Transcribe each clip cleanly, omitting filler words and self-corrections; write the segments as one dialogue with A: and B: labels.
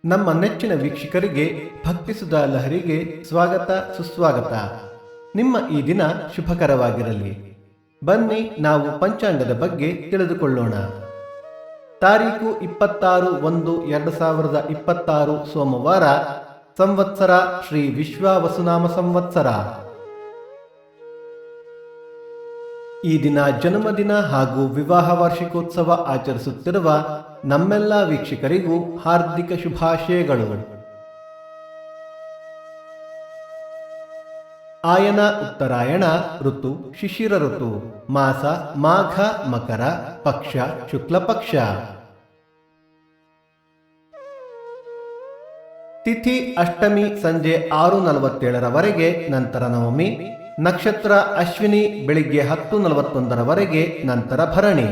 A: ನಮ್ಮ ನೆಚ್ಚಿನ ವೀಕ್ಷಕರಿಗೆ ಭಕ್ತಿ ಸುಧಾ ಲಹರಿಗೆ ಸ್ವಾಗತ ಸುಸ್ವಾಗತ. ನಿಮ್ಮ ಈ ದಿನ ಶುಭಕರವಾಗಿರಲಿ. ಬನ್ನಿ ನಾವು ಪಂಚಾಂಗದ ಬಗ್ಗೆ ತಿಳಿದುಕೊಳ್ಳೋಣ. ತಾರೀಕು 26/1/2026 ಸೋಮವಾರ, ಸಂವತ್ಸರ ಶ್ರೀ ವಿಶ್ವಾವಸುನಾಮ ಸಂವತ್ಸರ. ಈ ದಿನ ಜನ್ಮದಿನ ಹಾಗೂ ವಿವಾಹ ವಾರ್ಷಿಕೋತ್ಸವ ಆಚರಿಸುತ್ತಿರುವ ನಮ್ಮೆಲ್ಲ ವೀಕ್ಷಕರಿಗೂ ಹಾರ್ದಿಕ ಶುಭಾಶಯಗಳು. ಆಯನ ಉತ್ತರಾಯಣ ಋತು ಶಿಶಿರ ಋತು. ಮಾಸ ಮಾಘ ಮಕರ. ಪಕ್ಷ ಶುಕ್ಲ ಪಕ್ಷ. ತಿಥಿ ಅಷ್ಟಮಿ ಸಂಜೆ 6:47 ನಂತರ ನವಮಿ. ನಕ್ಷತ್ರ ಅಶ್ವಿನಿ ಬೆಳಿಗ್ಗೆ 10:41 ನಂತರ ಭರಣಿ.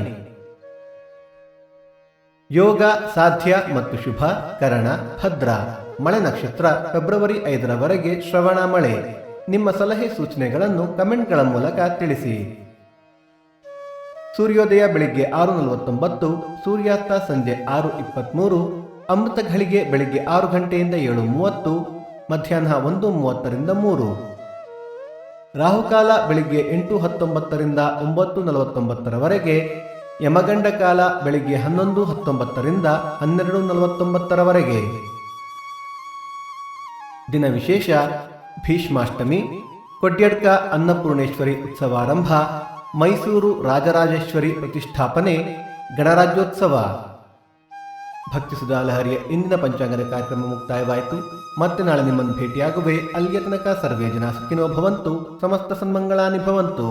A: ಯೋಗ ಸಾಧ್ಯ ಮತ್ತು ಶುಭ. ಕರಣ ಭದ್ರ. ಮಳೆ ನಕ್ಷತ್ರ ಫೆಬ್ರವರಿ 5 ಶ್ರವಣ ಮಳೆ. ನಿಮ್ಮ ಸಲಹೆ ಸೂಚನೆಗಳನ್ನು ಕಮೆಂಟ್ಗಳ ಮೂಲಕ ತಿಳಿಸಿ. ಸೂರ್ಯೋದಯ ಬೆಳಿಗ್ಗೆ 6:49, ಸೂರ್ಯಾಸ್ತ ಸಂಜೆ 6:23, ಅಮೃತ ಘಳಿಗೆ ಬೆಳಿಗ್ಗೆ 6 ಗಂಟೆಯಿಂದ 7:30, ಮಧ್ಯಾಹ್ನ 1:30 3. ರಾಹುಕಾಲ ಬೆಳಿಗ್ಗೆ 8:19 9:49, ಯಮಗಂಡ ಕಾಲ ಬೆಳಿಗ್ಗೆ 11:19 12:49. ದಿನ ವಿಶೇಷ: ಭೀಷ್ಮಾಷ್ಟಮಿ, ಕೊಡ್ಯಡ್ಕ ಅನ್ನಪೂರ್ಣೇಶ್ವರಿ ಉತ್ಸವಾರಂಭ, ಮೈಸೂರು ರಾಜರಾಜೇಶ್ವರಿ ಪ್ರತಿಷ್ಠಾಪನೆ, ಗಣರಾಜ್ಯೋತ್ಸವ. ಭಕ್ತಿ ಸುಧಾ ಲಹರಿಯ ಇಂದಿನ ಪಂಚಾಂಗದ ಕಾರ್ಯಕ್ರಮ ಮುಕ್ತಾಯವಾಯಿತು. ಮತ್ತೆ ನಾಳೆ ನಿಮ್ಮನ್ನು ಭೇಟಿಯಾಗುವೆ. ಅಲ್ಲಿಯ ತನಕ ಸರ್ವೇ ಜನ ಸುಖಿನೋ ಭವಂತು, ಸಮಸ್ತ ಸನ್ಮಂಗಳಾನಿ ಭವಂತು.